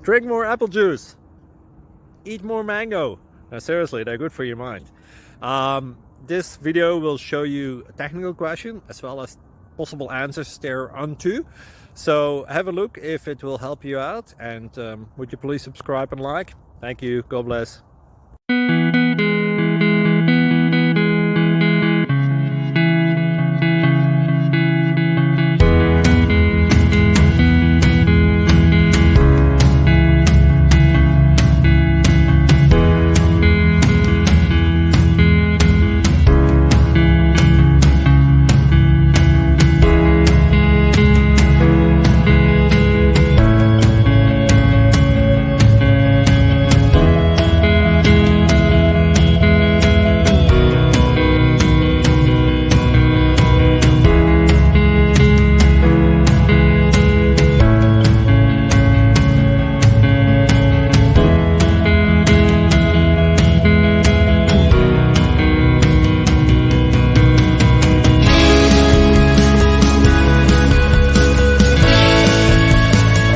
Drink more apple juice. Eat more mango. No, seriously, they're good for your mind. This video will show you a technical question as well as possible answers thereunto. So have a look if it will help you out, and would you please subscribe and like? Thank you. God bless.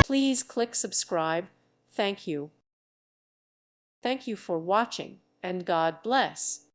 Please click subscribe. Thank you. Thank you for watching, and God bless.